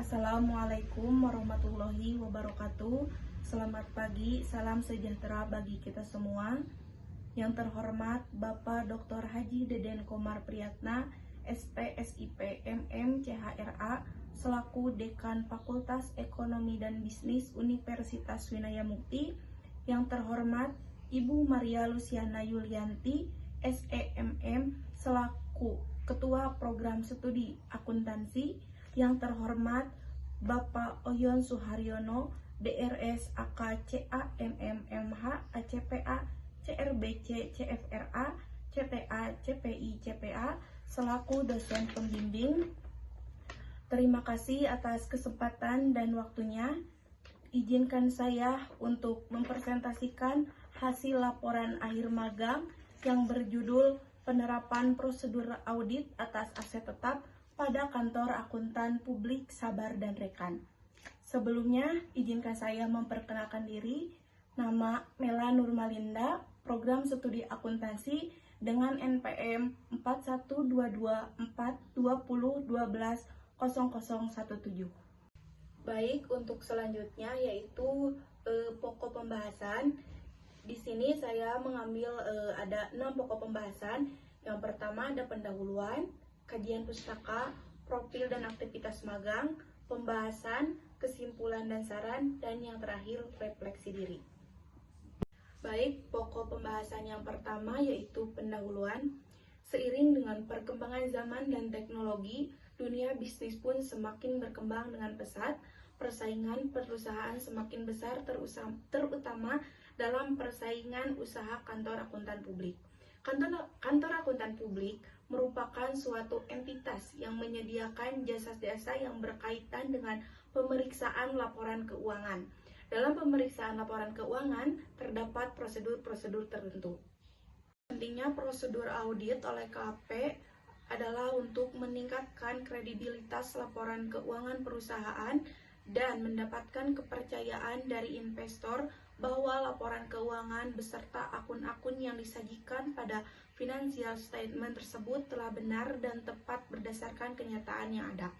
Assalamualaikum warahmatullahi wabarakatuh. Selamat pagi, salam sejahtera bagi kita semua. Yang terhormat Bapak Dr. Haji Deden Komar Priyatna, SP, SIP, MM, CHRA, selaku Dekan Fakultas Ekonomi dan Bisnis Universitas Winaya Mukti. Yang terhormat Ibu Maria Luciana Yulianti, SEMM, selaku Ketua Program Studi Akuntansi. Yang terhormat Bapak Oyon Suharyono, DRS AKCA MMMH ACPA CRBC CFRA CTA CPI CPA selaku dosen pembimbing. Terima kasih atas kesempatan dan waktunya. Izinkan saya untuk mempresentasikan hasil laporan akhir magang yang berjudul Penerapan Prosedur Audit atas Aset Tetap pada Kantor Akuntan Publik Sabar dan Rekan. Sebelumnya, izinkan saya memperkenalkan diri. Nama Mela Nurmalinda, Program Studi Akuntansi dengan NPM 4122420117. Baik, untuk selanjutnya yaitu pokok pembahasan. Di sini saya mengambil ada 6 pokok pembahasan. Yang pertama ada pendahuluan, kajian pustaka, profil dan aktivitas magang, pembahasan, kesimpulan dan saran, dan yang terakhir refleksi diri. Baik, pokok pembahasan yang pertama yaitu pendahuluan. Seiring dengan perkembangan zaman dan teknologi, dunia bisnis pun semakin berkembang dengan pesat. Persaingan perusahaan semakin besar, terutama dalam persaingan usaha kantor akuntan publik. Kantor akuntan publik merupakan suatu entitas yang menyediakan jasa-jasa yang berkaitan dengan pemeriksaan laporan keuangan. Dalam pemeriksaan laporan keuangan, terdapat prosedur-prosedur tertentu. Pentingnya prosedur audit oleh KP adalah untuk meningkatkan kredibilitas laporan keuangan perusahaan dan mendapatkan kepercayaan dari investor bahwa laporan keuangan beserta akun-akun yang disajikan pada financial statement tersebut telah benar dan tepat berdasarkan kenyataan yang ada.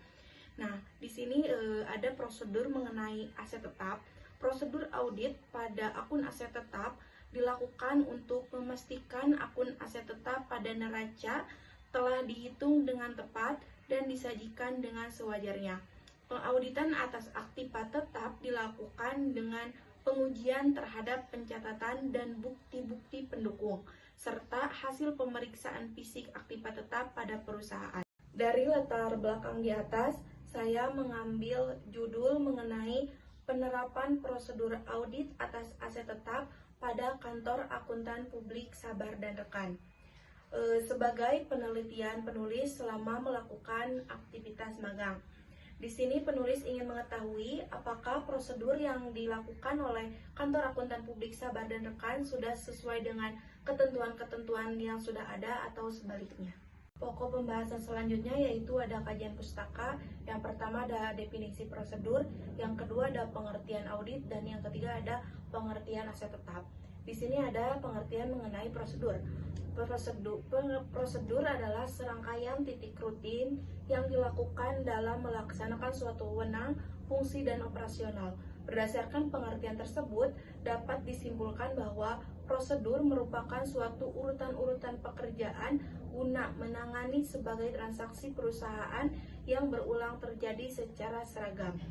Nah, di sini ada prosedur mengenai aset tetap. Prosedur audit pada akun aset tetap dilakukan untuk memastikan akun aset tetap pada neraca telah dihitung dengan tepat dan disajikan dengan sewajarnya. Pengauditan atas aktiva tetap dilakukan dengan pengujian terhadap pencatatan dan bukti-bukti pendukung, serta hasil pemeriksaan fisik aktiva tetap pada perusahaan. Dari latar belakang di atas, saya mengambil judul mengenai penerapan prosedur audit atas aset tetap pada Kantor Akuntan Publik Sabar dan Rekan. Sebagai penelitian penulis selama melakukan aktivitas magang. Di sini penulis ingin mengetahui apakah prosedur yang dilakukan oleh Kantor Akuntan Publik Sabar dan Rekan sudah sesuai dengan ketentuan-ketentuan yang sudah ada atau sebaliknya. Pokok pembahasan selanjutnya yaitu ada kajian pustaka. Yang pertama ada definisi prosedur, yang kedua ada pengertian audit, dan yang ketiga ada pengertian aset tetap. Di sini ada pengertian mengenai prosedur. Prosedur adalah serangkaian titik rutin yang dilakukan dalam melaksanakan suatu wewenang, fungsi, dan operasional. Berdasarkan pengertian tersebut, dapat disimpulkan bahwa prosedur merupakan suatu urutan-urutan pekerjaan guna menangani sebagai transaksi perusahaan yang berulang terjadi secara seragam.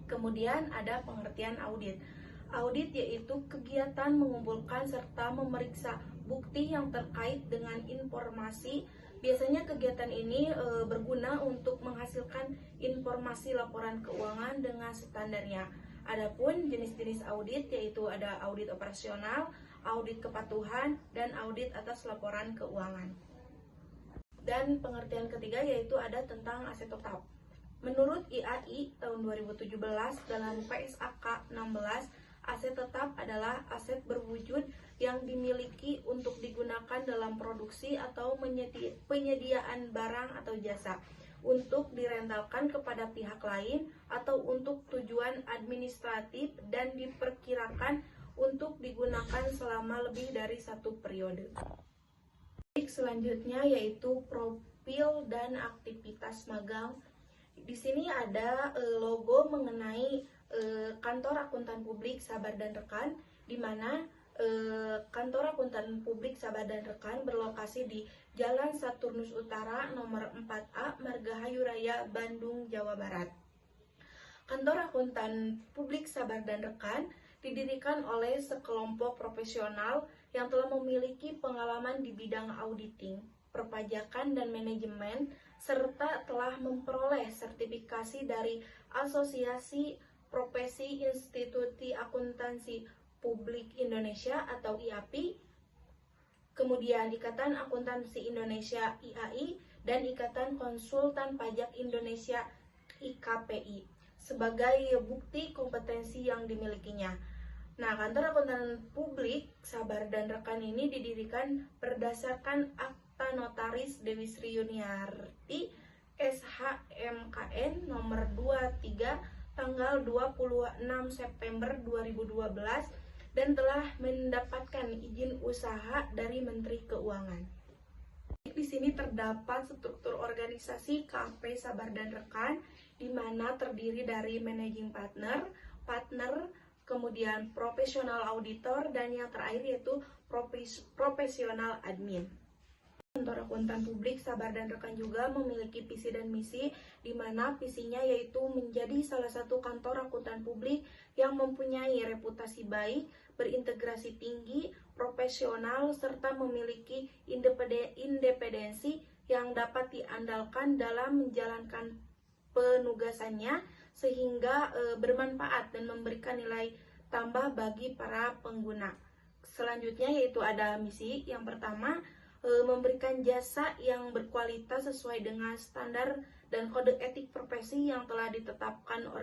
Kemudian ada pengertian audit. Audit yaitu kegiatan mengumpulkan serta memeriksa bukti yang terkait dengan informasi. Biasanya kegiatan ini berguna untuk menghasilkan informasi laporan keuangan dengan standarnya. Adapun jenis-jenis audit yaitu ada audit operasional, audit kepatuhan, dan audit atas laporan keuangan. Dan pengertian ketiga yaitu ada tentang aset tetap. Menurut IAI tahun 2017 dalam PSAK 16, aset tetap adalah aset berwujud yang dimiliki untuk digunakan dalam produksi atau penyediaan barang atau jasa, untuk direntalkan kepada pihak lain atau untuk tujuan administratif dan diperkirakan untuk digunakan selama lebih dari satu periode. Selanjutnya yaitu profil dan aktivitas magang. Di sini ada logo mengenai kantor akuntan publik Sabar dan Rekan, di mana kantor akuntan publik Sabar dan Rekan berlokasi di Jalan Saturnus Utara nomor 4A, Margahayu Raya, Bandung, Jawa Barat. Kantor akuntan publik Sabar dan Rekan didirikan oleh sekelompok profesional yang telah memiliki pengalaman di bidang auditing, perpajakan, dan manajemen, serta telah memperoleh sertifikasi dari Asosiasi Profesi Institusi Akuntansi Publik Indonesia atau IAPI, kemudian Ikatan Akuntansi Indonesia IAI, dan Ikatan Konsultan Pajak Indonesia IKPI sebagai bukti kompetensi yang dimilikinya. Nah, kantor akuntan publik Sabar dan Rekan ini didirikan berdasarkan Akta Notaris Dewi Sri Yuniarti SHMKN nomor 23 tanggal 26 September 2012 dan telah mendapatkan izin usaha dari Menteri Keuangan. Di sini terdapat struktur organisasi KP Sabar dan Rekan, di mana terdiri dari managing partner, kemudian profesional auditor, dan yang terakhir yaitu profesional admin. Kantor akuntan publik Sabar dan Rekan juga memiliki visi dan misi, di mana visinya yaitu menjadi salah satu kantor akuntan publik yang mempunyai reputasi baik, berintegrasi tinggi, profesional, serta memiliki independensi yang dapat diandalkan dalam menjalankan penugasannya sehingga bermanfaat dan memberikan nilai tambah bagi para pengguna. Selanjutnya yaitu ada misi. Yang pertama, memberikan jasa yang berkualitas sesuai dengan standar dan kode etik profesi yang telah ditetapkan oleh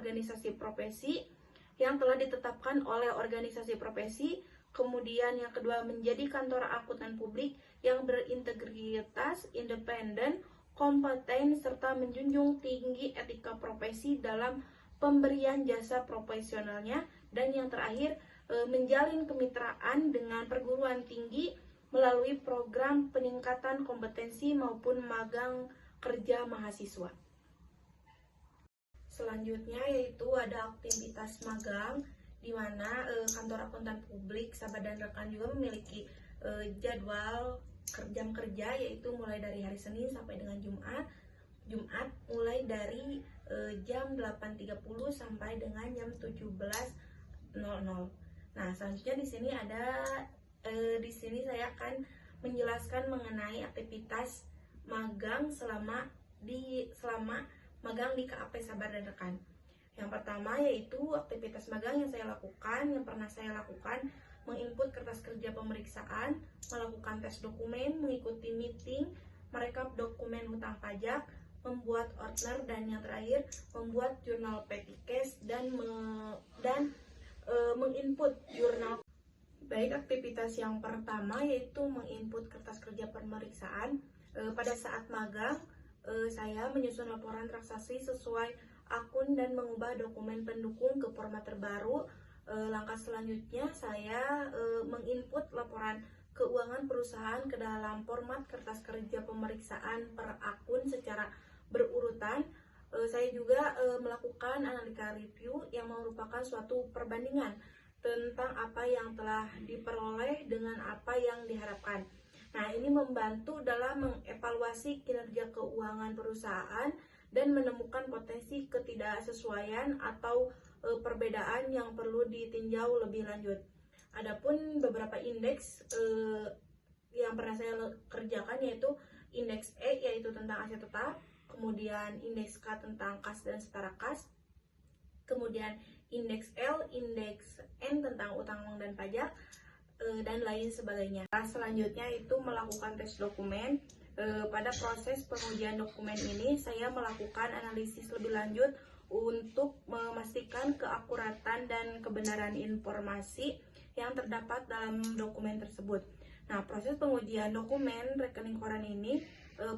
organisasi profesi. Kemudian yang kedua, menjadi kantor akuntan publik yang berintegritas, independen, kompeten, serta menjunjung tinggi etika profesi dalam pemberian jasa profesionalnya. Dan yang terakhir, menjalin kemitraan dengan perguruan tinggi melalui program peningkatan kompetensi maupun magang kerja mahasiswa. Selanjutnya yaitu ada aktivitas magang, di mana kantor akuntan publik Sabar dan Rekan juga memiliki jadwal jam kerja, yaitu mulai dari hari Senin sampai dengan Jumat mulai dari jam 8.30 sampai dengan jam 17.00. Nah, selanjutnya di sini saya akan menjelaskan mengenai aktivitas magang selama magang di KAP Sabar dan Rekan. Yang pertama yaitu aktivitas magang yang pernah saya lakukan, menginput kertas kerja pemeriksaan, melakukan tes dokumen, mengikuti meeting, merekap dokumen hutang pajak, membuat order, dan yang terakhir membuat jurnal petty cash dan menginput jurnal. Baik, aktivitas yang pertama yaitu menginput kertas kerja pemeriksaan. Pada saat magang, saya menyusun laporan transaksi sesuai akun dan mengubah dokumen pendukung ke format terbaru. Langkah selanjutnya saya menginput laporan keuangan perusahaan ke dalam format kertas kerja pemeriksaan per akun secara berurutan. Saya juga melakukan analisa review yang merupakan suatu perbandingan tentang apa yang telah diperoleh dengan apa yang diharapkan. Nah, ini membantu dalam mengevaluasi kinerja keuangan perusahaan dan menemukan potensi ketidaksesuaian atau perbedaan yang perlu ditinjau lebih lanjut. Adapun beberapa indeks yang pernah saya kerjakan yaitu indeks E yaitu tentang aset tetap, kemudian indeks K tentang kas dan setara kas, kemudian indeks L, indeks N tentang utang dan pajak, dan lain sebagainya. Nah, selanjutnya itu melakukan tes dokumen. Pada proses pengujian dokumen ini saya melakukan analisis lebih lanjut untuk memastikan keakuratan dan kebenaran informasi yang terdapat dalam dokumen tersebut. Nah, proses pengujian dokumen rekening koran ini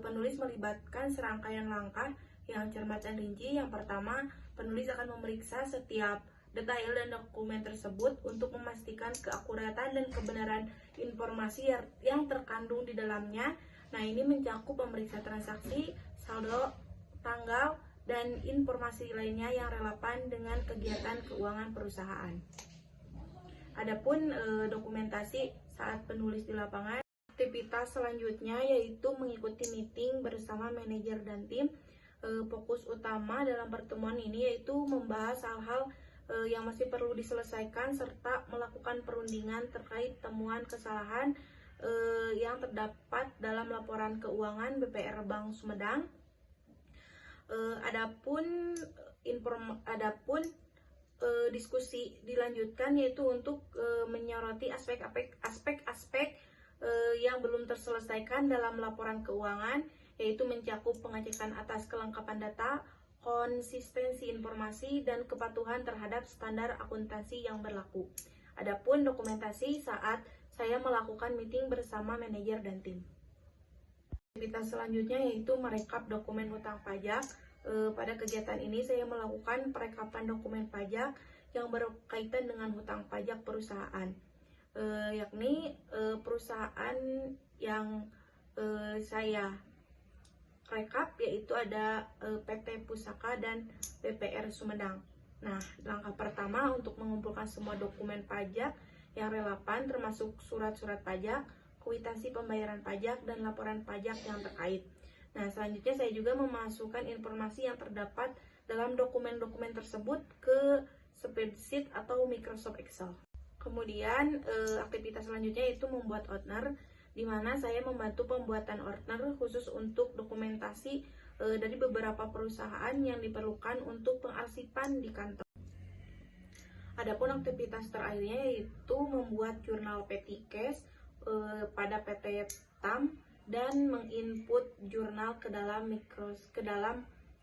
penulis melibatkan serangkaian langkah yang cermat dan rinci. Yang pertama, penulis akan memeriksa setiap detail dan dokumen tersebut untuk memastikan keakuratan dan kebenaran informasi yang terkandung di dalamnya. Nah, ini mencakup pemeriksa transaksi, saldo, tanggal, dan informasi lainnya yang relevan dengan kegiatan keuangan perusahaan. Adapun dokumentasi saat penulis di lapangan, aktivitas selanjutnya yaitu mengikuti meeting bersama manajer dan tim. Fokus utama dalam pertemuan ini yaitu membahas hal-hal yang masih perlu diselesaikan serta melakukan perundingan terkait temuan kesalahan yang terdapat dalam laporan keuangan BPR Bank Sumedang. Adapun diskusi dilanjutkan yaitu untuk menyoroti aspek-aspek yang belum terselesaikan dalam laporan keuangan, yaitu mencakup pengecekan atas kelengkapan data, konsistensi informasi, dan kepatuhan terhadap standar akuntansi yang berlaku. Adapun dokumentasi saat saya melakukan meeting bersama manajer dan tim. Aktivitas selanjutnya yaitu merekap dokumen hutang pajak. Pada kegiatan ini saya melakukan perekapan dokumen pajak yang berkaitan dengan hutang pajak perusahaan, yakni perusahaan yang saya rekap yaitu ada PT Pusaka dan BPR Sumedang. Nah, langkah pertama untuk mengumpulkan semua dokumen pajak yang relevan termasuk surat-surat pajak, kwitansi pembayaran pajak, dan laporan pajak yang terkait. Nah, selanjutnya saya juga memasukkan informasi yang terdapat dalam dokumen-dokumen tersebut ke spreadsheet atau Microsoft Excel. Kemudian aktivitas selanjutnya yaitu membuat ordner, di mana saya membantu pembuatan ordner khusus untuk dokumentasi dari beberapa perusahaan yang diperlukan untuk pengarsipan di kantor. Adapun aktivitas terakhirnya yaitu membuat jurnal petty cash pada PT TAM dan menginput jurnal ke dalam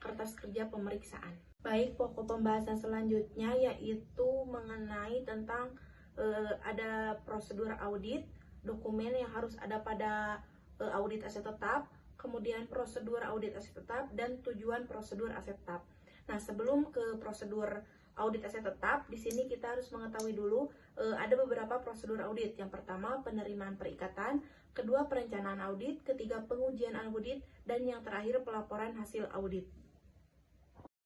kertas kerja pemeriksaan. Baik, pokok pembahasan selanjutnya yaitu mengenai tentang ada prosedur audit, dokumen yang harus ada pada audit aset tetap, kemudian prosedur audit aset tetap, dan tujuan prosedur aset tetap. Nah, sebelum ke prosedur audit aset tetap, di sini kita harus mengetahui dulu ada beberapa prosedur audit. Yang pertama, penerimaan perikatan, kedua, perencanaan audit, ketiga, pengujian audit, dan yang terakhir, pelaporan hasil audit.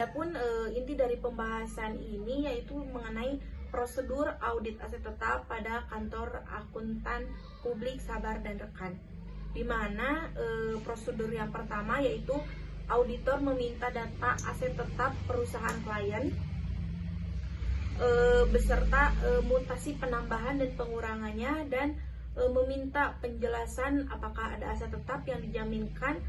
Adapun inti dari pembahasan ini yaitu mengenai prosedur audit aset tetap pada kantor akuntan publik Sabar dan Rekan, di mana prosedur yang pertama yaitu auditor meminta data aset tetap perusahaan klien beserta mutasi penambahan dan pengurangannya, dan meminta penjelasan apakah ada aset tetap yang dijaminkan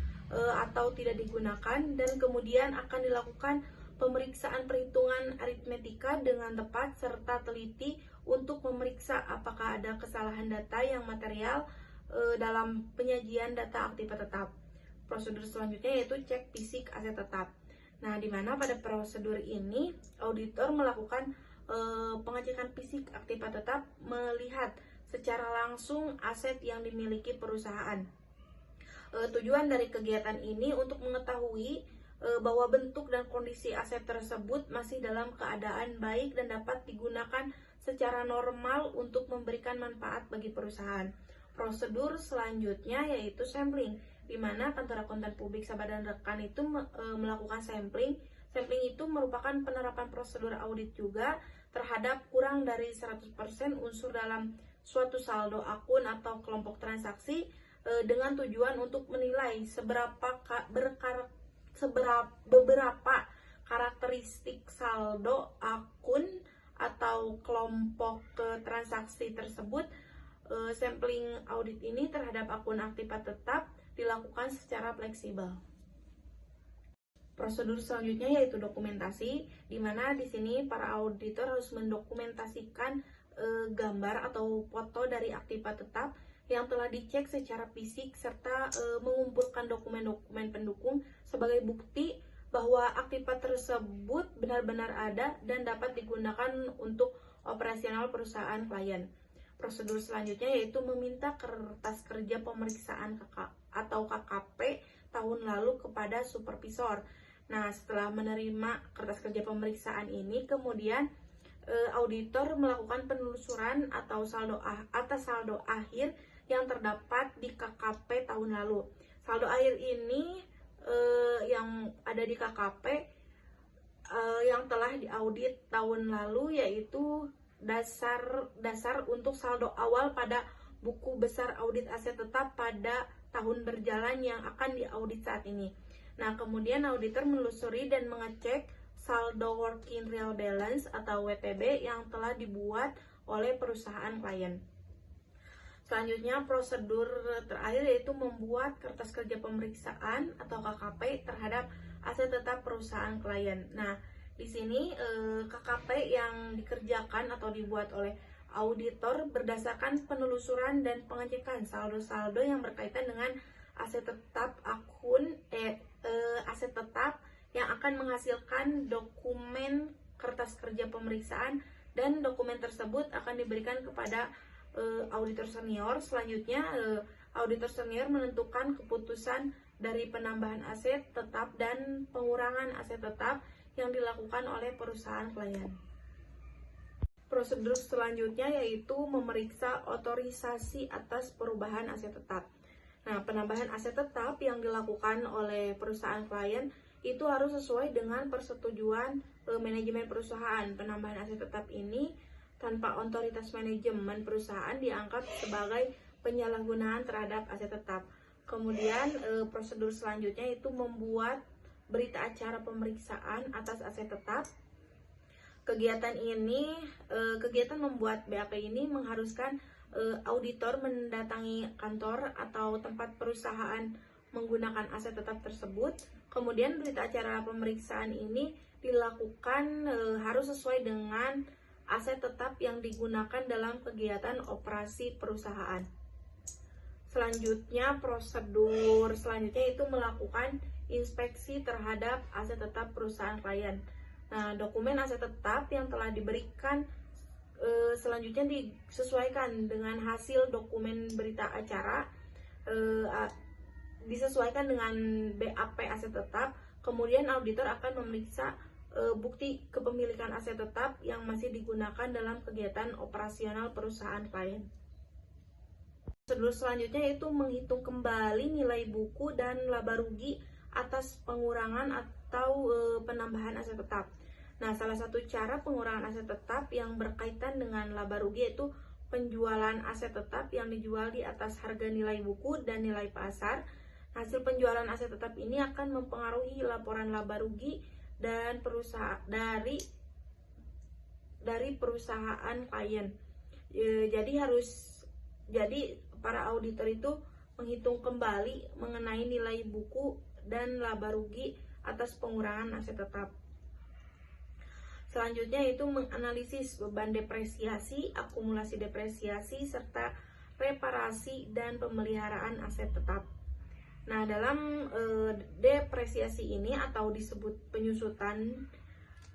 atau tidak digunakan, dan kemudian akan dilakukan pemeriksaan perhitungan aritmetika dengan tepat serta teliti untuk memeriksa apakah ada kesalahan data yang material dalam penyajian data aktiva tetap. Prosedur selanjutnya yaitu cek fisik aset tetap. Nah, di mana pada prosedur ini auditor melakukan pengecekan fisik aktiva tetap, melihat secara langsung aset yang dimiliki perusahaan. Tujuan dari kegiatan ini untuk mengetahui bahwa bentuk dan kondisi aset tersebut masih dalam keadaan baik dan dapat digunakan secara normal untuk memberikan manfaat bagi perusahaan. Prosedur selanjutnya yaitu sampling, di mana kantor akuntan publik Sabar dan Rekan itu melakukan sampling. Sampling itu merupakan penerapan prosedur audit juga terhadap kurang dari 100% unsur dalam suatu saldo akun atau kelompok transaksi, dengan tujuan untuk menilai beberapa karakteristik saldo akun atau kelompok transaksi tersebut. Sampling audit ini terhadap akun aktiva tetap dilakukan secara fleksibel. Prosedur selanjutnya yaitu dokumentasi, di mana di sini para auditor harus mendokumentasikan gambar atau foto dari aktiva tetap yang telah dicek secara fisik serta mengumpulkan dokumen-dokumen pendukung sebagai bukti bahwa aktiva tersebut benar-benar ada dan dapat digunakan untuk operasional perusahaan klien. Prosedur selanjutnya yaitu meminta kertas kerja pemeriksaan atau KKP tahun lalu kepada supervisor. Nah, setelah menerima kertas kerja pemeriksaan ini, kemudian auditor melakukan penelusuran atau saldo akhir yang terdapat di KKP tahun lalu. Saldo akhir ini yang ada di KKP yang telah diaudit tahun lalu, yaitu dasar untuk saldo awal pada buku besar audit aset tetap pada tahun berjalan yang akan diaudit saat ini. Nah, kemudian auditor menelusuri dan mengecek saldo working real balance atau WTB yang telah dibuat oleh perusahaan klien. Selanjutnya, prosedur terakhir yaitu membuat kertas kerja pemeriksaan atau KKP terhadap aset tetap perusahaan klien. Nah, di sini KKP yang dikerjakan atau dibuat oleh auditor berdasarkan penelusuran dan pengecekan saldo-saldo yang berkaitan dengan aset tetap aset tetap yang akan menghasilkan dokumen kertas kerja pemeriksaan, dan dokumen tersebut akan diberikan kepada auditor senior. Selanjutnya, auditor senior menentukan keputusan dari penambahan aset tetap dan pengurangan aset tetap yang dilakukan oleh perusahaan klien. Prosedur selanjutnya yaitu memeriksa otorisasi atas perubahan aset tetap. Nah, penambahan aset tetap yang dilakukan oleh perusahaan klien itu harus sesuai dengan persetujuan manajemen perusahaan. Penambahan aset tetap ini tanpa otoritas manajemen perusahaan dianggap sebagai penyalahgunaan terhadap aset tetap. Kemudian prosedur selanjutnya itu membuat berita acara pemeriksaan atas aset tetap. Kegiatan membuat BAP ini mengharuskan auditor mendatangi kantor atau tempat perusahaan menggunakan aset tetap tersebut. Kemudian berita acara pemeriksaan ini dilakukan harus sesuai dengan aset tetap yang digunakan dalam kegiatan operasi perusahaan. Selanjutnya, prosedur selanjutnya itu melakukan inspeksi terhadap aset tetap perusahaan klien. Nah, dokumen aset tetap yang telah diberikan selanjutnya disesuaikan dengan hasil dokumen berita acara, disesuaikan dengan BAP aset tetap. Kemudian auditor akan memeriksa bukti kepemilikan aset tetap yang masih digunakan dalam kegiatan operasional perusahaan klien. Prosedur selanjutnya yaitu menghitung kembali nilai buku dan laba rugi atas pengurangan atau penambahan aset tetap. Nah, salah satu cara pengurangan aset tetap yang berkaitan dengan laba rugi yaitu penjualan aset tetap yang dijual di atas harga nilai buku dan nilai pasar. Hasil penjualan aset tetap ini akan mempengaruhi laporan laba rugi dan dari perusahaan klien. Jadi para auditor itu menghitung kembali mengenai nilai buku dan laba rugi atas pengurangan aset tetap. Selanjutnya itu menganalisis beban depresiasi, akumulasi depresiasi, serta reparasi dan pemeliharaan aset tetap. Nah, dalam depresiasi ini atau disebut penyusutan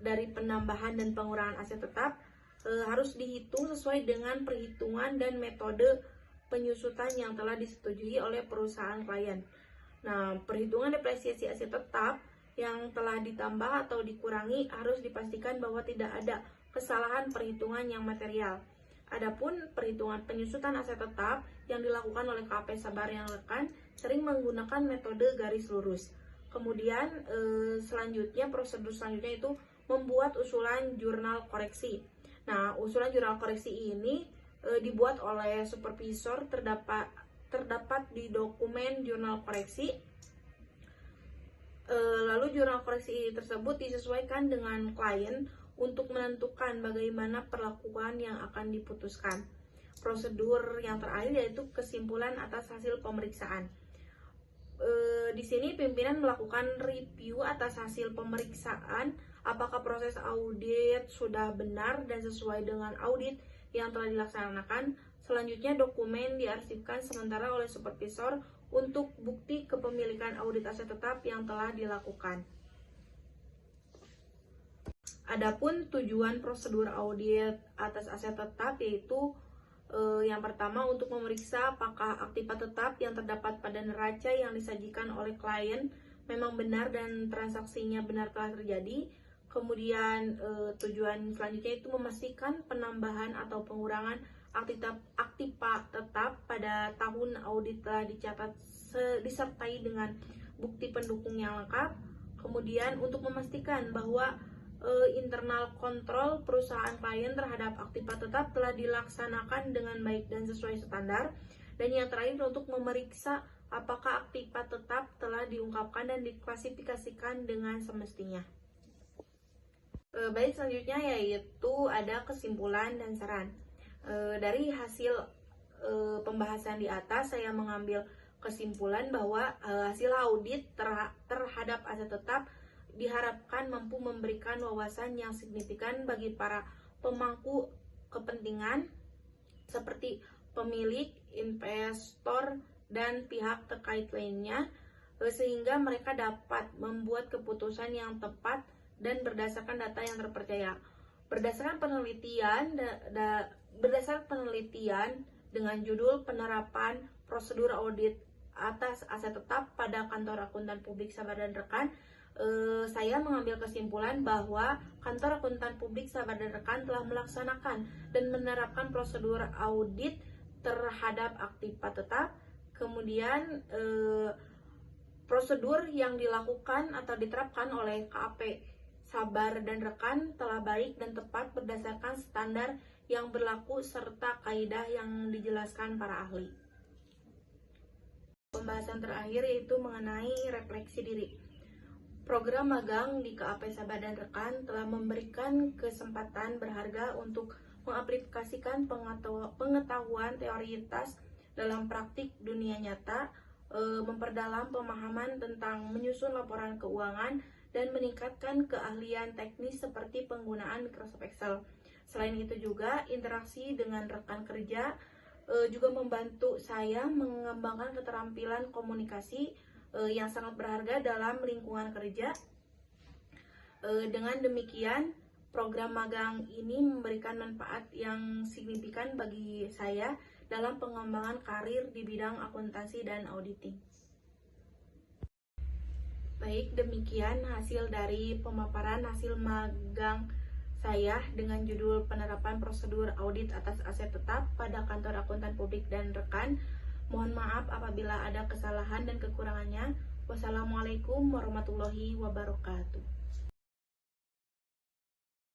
dari penambahan dan pengurangan aset tetap harus dihitung sesuai dengan perhitungan dan metode penyusutan yang telah disetujui oleh perusahaan klien. Nah, perhitungan depresiasi aset tetap yang telah ditambah atau dikurangi harus dipastikan bahwa tidak ada kesalahan perhitungan yang material. Adapun perhitungan penyusutan aset tetap yang dilakukan oleh KP Sabar yang rekan sering menggunakan metode garis lurus. Kemudian prosedur selanjutnya itu membuat usulan jurnal koreksi. Nah, usulan jurnal koreksi ini dibuat oleh supervisor, terdapat di dokumen jurnal koreksi. Lalu jurnal koreksi tersebut disesuaikan dengan klien untuk menentukan bagaimana perlakuan yang akan diputuskan. Prosedur yang terakhir yaitu kesimpulan atas hasil pemeriksaan. Di sini pimpinan melakukan review atas hasil pemeriksaan, apakah proses audit sudah benar dan sesuai dengan audit yang telah dilaksanakan. Selanjutnya, dokumen diarsipkan sementara oleh supervisor untuk bukti kepemilikan audit aset tetap yang telah dilakukan. Adapun tujuan prosedur audit atas aset tetap yaitu yang pertama untuk memeriksa apakah aktiva tetap yang terdapat pada neraca yang disajikan oleh klien memang benar dan transaksinya benar telah terjadi. Kemudian tujuan selanjutnya itu memastikan penambahan atau pengurangan aktiva tetap pada tahun audit telah dicatat disertai dengan bukti pendukung yang lengkap. Kemudian untuk memastikan bahwa internal kontrol perusahaan klien terhadap aktiva tetap telah dilaksanakan dengan baik dan sesuai standar. Dan yang terakhir, untuk memeriksa apakah aktiva tetap telah diungkapkan dan diklasifikasikan dengan semestinya. Baik, selanjutnya yaitu ada kesimpulan dan saran. Dari hasil pembahasan di atas, saya mengambil kesimpulan bahwa hasil audit terhadap aset tetap diharapkan mampu memberikan wawasan yang signifikan bagi para pemangku kepentingan seperti pemilik, investor, dan pihak terkait lainnya, sehingga mereka dapat membuat keputusan yang tepat dan berdasarkan data yang terpercaya. Berdasarkan penelitian dengan judul Penerapan Prosedur Audit Atas Aset Tetap pada Kantor Akuntan Publik Sabar dan Rekan, saya mengambil kesimpulan bahwa Kantor Akuntan Publik Sabar dan Rekan telah melaksanakan dan menerapkan prosedur audit terhadap aktiva tetap. Kemudian prosedur yang dilakukan atau diterapkan oleh KAP Sabar dan Rekan telah baik dan tepat berdasarkan standar yang berlaku serta kaidah yang dijelaskan para ahli. Pembahasan terakhir yaitu mengenai refleksi diri. Program magang di KAP Sabar dan Rekan telah memberikan kesempatan berharga untuk mengaplikasikan pengetahuan teoritis dalam praktik dunia nyata, memperdalam pemahaman tentang menyusun laporan keuangan, dan meningkatkan keahlian teknis seperti penggunaan Microsoft Excel. Selain itu juga, interaksi dengan rekan kerja juga membantu saya mengembangkan keterampilan komunikasi yang sangat berharga dalam lingkungan kerja. Dengan demikian, program magang ini memberikan manfaat yang signifikan bagi saya dalam pengembangan karir di bidang akuntansi dan auditing. Baik, demikian hasil dari pemaparan hasil magang saya dengan judul Penerapan Prosedur Audit Atas Aset Tetap pada Kantor Akuntan Publik dan Rekan. Mohon maaf apabila ada kesalahan dan kekurangannya. Wassalamualaikum warahmatullahi wabarakatuh.